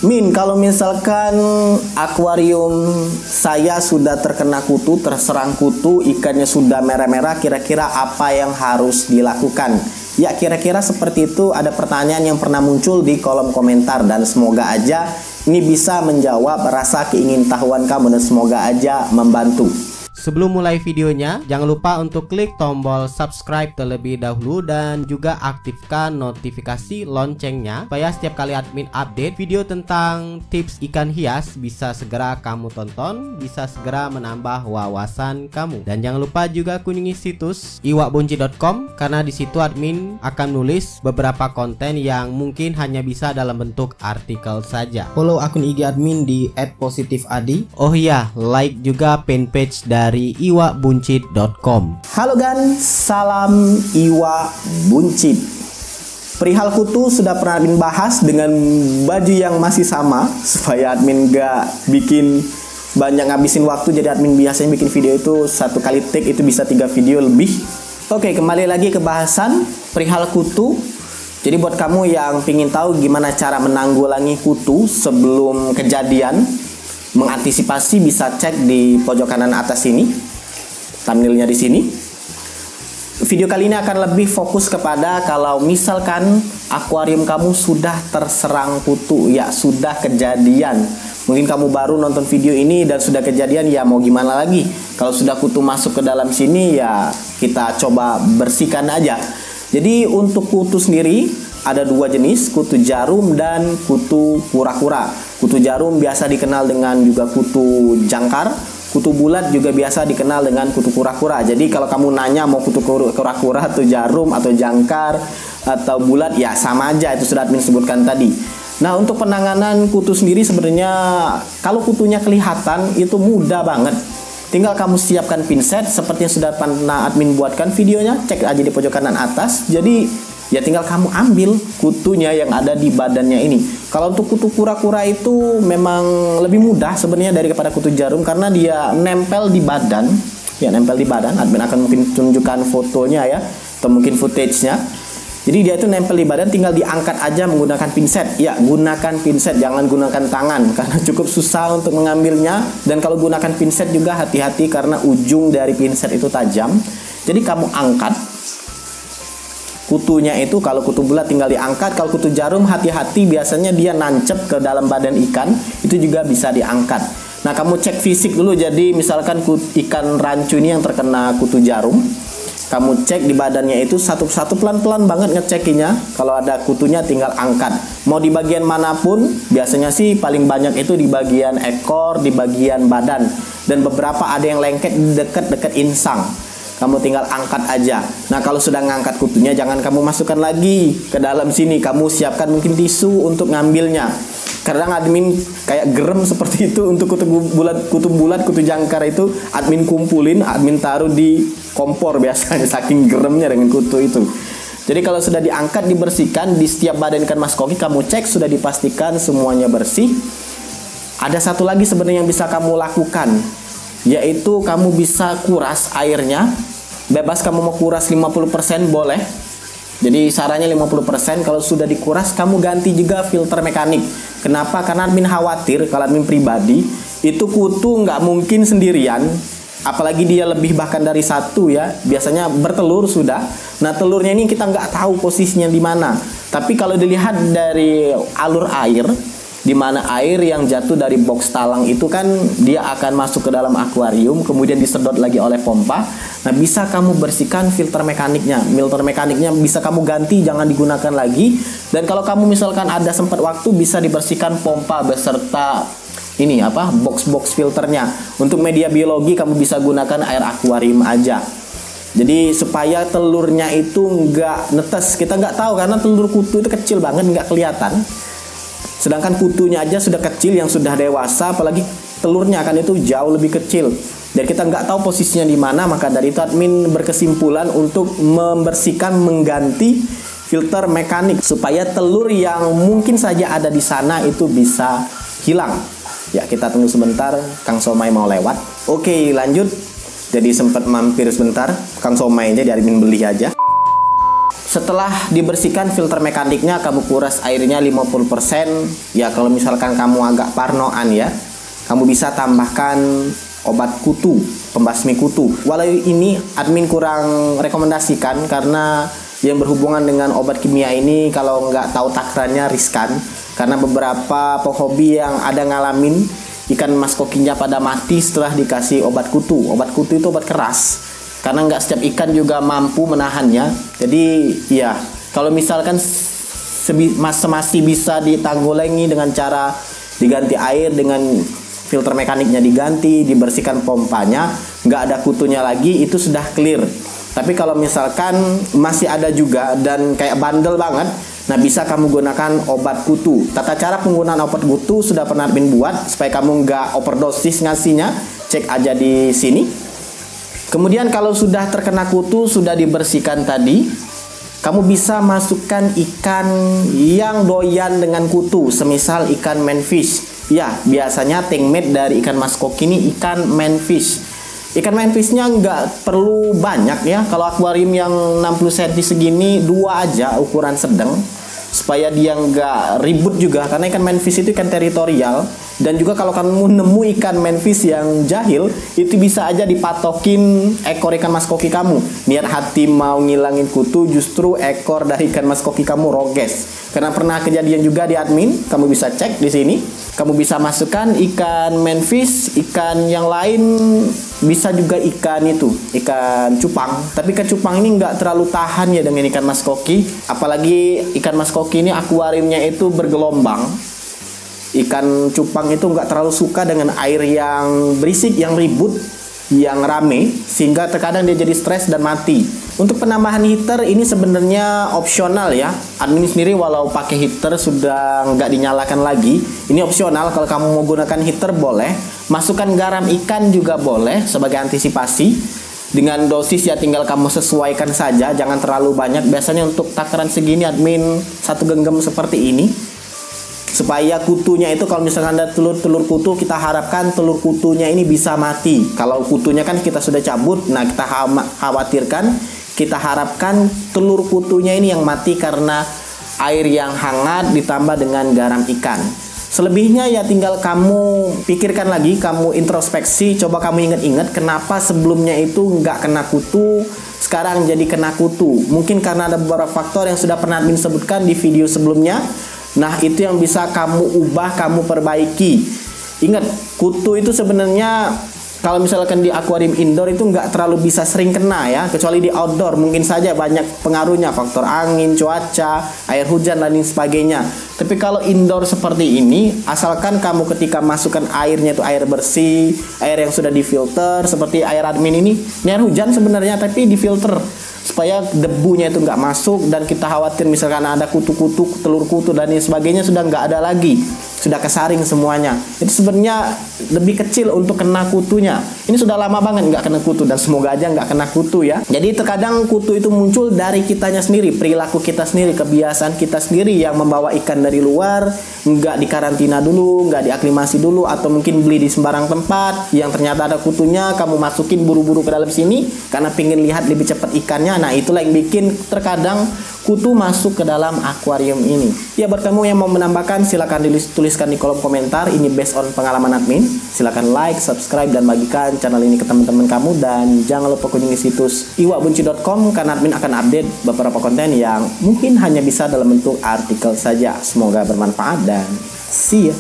Min, kalau misalkan akuarium saya sudah terkena kutu, terserang kutu, ikannya sudah merah-merah, kira-kira apa yang harus dilakukan? Ya, kira-kira seperti itu. Ada pertanyaan yang pernah muncul di kolom komentar, dan semoga aja ini bisa menjawab rasa keingintahuan kamu dan semoga aja membantu. Sebelum mulai videonya, jangan lupa untuk klik tombol subscribe terlebih dahulu dan juga aktifkan notifikasi loncengnya supaya setiap kali admin update video tentang tips ikan hias bisa segera kamu tonton, bisa segera menambah wawasan kamu. Dan jangan lupa juga kunjungi situs iwakbuncit.com karena di situ admin akan nulis beberapa konten yang mungkin hanya bisa dalam bentuk artikel saja. Follow akun IG admin di @positifadi. Oh iya, like juga fanpage dari iwakbuncit.com. Halo gan, salam Iwak Buncit. Perihal kutu sudah pernah admin bahas dengan baju yang masih sama supaya admin gak bikin banyak ngabisin waktu. Jadi admin biasanya bikin video itu satu kali take itu bisa 3 video lebih. Oke, kembali lagi ke bahasan perihal kutu. Jadi buat kamu yang pingin tahu gimana cara menanggulangi kutu sebelum kejadian, mengantisipasi, bisa cek di pojok kanan atas ini, thumbnailnya di sini. Video kali ini akan lebih fokus kepada kalau misalkan akuarium kamu sudah terserang kutu, ya sudah kejadian. Mungkin kamu baru nonton video ini dan sudah kejadian, ya mau gimana lagi. Kalau sudah kutu masuk ke dalam sini, ya kita coba bersihkan aja. Jadi untuk kutu sendiri ada 2 jenis, kutu jarum dan kutu kura-kura. Kutu jarum biasa dikenal dengan juga kutu jangkar. Kutu bulat juga biasa dikenal dengan kutu kura-kura. Jadi kalau kamu nanya mau kutu kura-kura atau jarum atau jangkar atau bulat, ya sama aja, itu sudah admin sebutkan tadi. Nah, untuk penanganan kutu sendiri sebenarnya kalau kutunya kelihatan itu mudah banget. Tinggal kamu siapkan pinset seperti yang sudah pernah admin buatkan videonya, cek aja di pojok kanan atas. Jadi ya tinggal kamu ambil kutunya yang ada di badannya ini. Kalau untuk kutu kura-kura itu memang lebih mudah sebenarnya daripada kutu jarum karena dia nempel di badan. Ya, nempel di badan. Admin akan mungkin tunjukkan fotonya ya, atau mungkin footage-nya. Jadi dia itu nempel di badan, tinggal diangkat aja menggunakan pinset. Ya, gunakan pinset, jangan gunakan tangan karena cukup susah untuk mengambilnya. Dan kalau gunakan pinset juga hati-hati karena ujung dari pinset itu tajam. Jadi kamu angkat kutunya itu, kalau kutu bulat tinggal diangkat, kalau kutu jarum hati-hati biasanya dia nancep ke dalam badan ikan, itu juga bisa diangkat. Nah, kamu cek fisik dulu. Jadi misalkan ikan rancu ini yang terkena kutu jarum, kamu cek di badannya itu satu-satu, pelan-pelan banget ngecekinya. Kalau ada kutunya tinggal angkat. Mau di bagian manapun, biasanya sih paling banyak itu di bagian ekor, di bagian badan. Dan beberapa ada yang lengket di dekat-dekat insang. Kamu tinggal angkat aja. Nah, kalau sudah ngangkat kutunya, jangan kamu masukkan lagi ke dalam sini. Kamu siapkan mungkin tisu untuk ngambilnya. Kadang admin kayak gerem seperti itu untuk kutu bulat, kutu jangkar itu admin kumpulin, admin taruh di kompor biasanya saking geremnya dengan kutu itu. Jadi kalau sudah diangkat, dibersihkan di setiap badan ikan mas koki, kamu cek sudah dipastikan semuanya bersih. Ada satu lagi sebenarnya yang bisa kamu lakukan, yaitu kamu bisa kuras airnya. Bebas kamu mau kuras 50% boleh. Jadi sarannya 50%. Kalau sudah dikuras, kamu ganti juga filter mekanik. Kenapa? Karena admin khawatir, kalau admin pribadi, itu kutu nggak mungkin sendirian. Apalagi dia lebih bahkan dari satu ya. Biasanya bertelur sudah. Nah, telurnya ini kita nggak tahu posisinya di mana. Tapi kalau dilihat dari alur air, di mana air yang jatuh dari box talang itu kan dia akan masuk ke dalam akuarium, kemudian disedot lagi oleh pompa. Nah, bisa kamu bersihkan filter mekaniknya. Filter mekaniknya bisa kamu ganti, jangan digunakan lagi. Dan kalau kamu misalkan ada sempat waktu, bisa dibersihkan pompa beserta ini apa, box filternya. Untuk media biologi kamu bisa gunakan air akuarium aja. Jadi supaya telurnya itu nggak netes. Kita nggak tahu karena telur kutu itu kecil banget, nggak kelihatan. Sedangkan kutunya aja sudah kecil, yang sudah dewasa, apalagi telurnya kan itu jauh lebih kecil. Dan kita nggak tahu posisinya di mana, maka dari itu admin berkesimpulan untuk membersihkan, mengganti filter mekanik supaya telur yang mungkin saja ada di sana itu bisa hilang. Ya, kita tunggu sebentar, Kang Somai mau lewat. Oke, lanjut. Jadi sempat mampir sebentar, Kang Somai aja di admin beli aja. Setelah dibersihkan filter mekaniknya, kamu kuras airnya 50%. Ya kalau misalkan kamu agak parnoan ya, kamu bisa tambahkan obat kutu, pembasmi kutu. Walau ini admin kurang rekomendasikan karena yang berhubungan dengan obat kimia ini kalau nggak tahu takarannya riskan. Karena beberapa penghobi yang ada ngalamin ikan mas kokinya pada mati setelah dikasih obat kutu. Obat kutu itu obat keras. Karena nggak setiap ikan juga mampu menahannya. Jadi ya kalau misalkan masih bisa ditanggulangi dengan cara diganti air, dengan filter mekaniknya diganti, dibersihkan pompanya, nggak ada kutunya lagi, itu sudah clear. Tapi kalau misalkan masih ada juga dan kayak bandel banget, nah bisa kamu gunakan obat kutu. Tata cara penggunaan obat kutu sudah pernah admin buat supaya kamu nggak overdosis ngasihnya, cek aja di sini. Kemudian kalau sudah terkena kutu, sudah dibersihkan tadi, kamu bisa masukkan ikan yang doyan dengan kutu, semisal ikan manfish. Ya, biasanya tankmate dari ikan mas koki ini ikan manfish. Ikan manfishnya nggak perlu banyak ya. Kalau akuarium yang 60 cm segini, 2 aja ukuran sedang. Supaya dia nggak ribut juga, karena ikan manfish itu ikan teritorial. Dan juga kalau kamu nemu ikan manfish yang jahil, itu bisa aja dipatokin ekor ikan mas koki kamu. Niat hati mau ngilangin kutu, justru ekor dari ikan mas koki kamu roges. Karena pernah kejadian juga di admin, kamu bisa cek di sini. Kamu bisa masukkan ikan manfish, ikan yang lain, bisa juga ikan itu, ikan cupang. Tapi ikan cupang ini nggak terlalu tahan ya dengan ikan mas koki. Apalagi ikan mas koki ini akuariumnya itu bergelombang. Ikan cupang itu nggak terlalu suka dengan air yang berisik, yang ribut, yang rame, sehingga terkadang dia jadi stres dan mati. Untuk penambahan heater ini sebenarnya opsional ya. Admin sendiri walau pakai heater sudah nggak dinyalakan lagi. Ini opsional, kalau kamu mau gunakan heater boleh. Masukkan garam ikan juga boleh sebagai antisipasi. Dengan dosis ya tinggal kamu sesuaikan saja, jangan terlalu banyak. Biasanya untuk takaran segini admin 1 genggam seperti ini. Supaya kutunya itu, kalau misalkan ada telur kutu, kita harapkan telur kutunya ini bisa mati. Kalau kutunya kan kita sudah cabut, nah kita khawatirkan, kita harapkan telur kutunya ini yang mati karena air yang hangat ditambah dengan garam ikan. Selebihnya ya tinggal kamu pikirkan lagi, kamu introspeksi, coba kamu ingat-ingat kenapa sebelumnya itu nggak kena kutu, sekarang jadi kena kutu. Mungkin karena ada beberapa faktor yang sudah pernah admin sebutkan di video sebelumnya. Nah itu yang bisa kamu ubah, kamu perbaiki. Ingat, kutu itu sebenarnya kalau misalkan di akuarium indoor itu nggak terlalu bisa sering kena ya, kecuali di outdoor mungkin saja banyak pengaruhnya, faktor angin, cuaca, air hujan dan lain sebagainya. Tapi kalau indoor seperti ini, asalkan kamu ketika masukkan airnya itu air bersih, air yang sudah difilter, seperti air admin ini air hujan sebenarnya tapi difilter supaya debunya itu nggak masuk, dan kita khawatir misalkan ada kutu-kutu, telur kutu dan lain sebagainya sudah nggak ada lagi, sudah kesaring semuanya. Itu sebenarnya lebih kecil untuk kena kutunya. Ini sudah lama banget nggak kena kutu dan semoga aja nggak kena kutu ya. Jadi terkadang kutu itu muncul dari kitanya sendiri, perilaku kita sendiri, kebiasaan kita sendiri yang membawa ikan dari luar, nggak dikarantina dulu, nggak diaklimasi dulu, atau mungkin beli di sembarang tempat yang ternyata ada kutunya, kamu masukin buru-buru ke dalam sini karena pingin lihat lebih cepat ikannya. Nah itulah yang bikin terkadang kutu masuk ke dalam akuarium ini. Ya buat kamu yang mau menambahkan silakan tuliskan di kolom komentar. Ini based on pengalaman admin. Silakan like, subscribe dan bagikan channel ini ke teman-teman kamu, dan jangan lupa kunjungi situs iwakbunci.com karena admin akan update beberapa konten yang mungkin hanya bisa dalam bentuk artikel saja. Semoga bermanfaat dan see ya.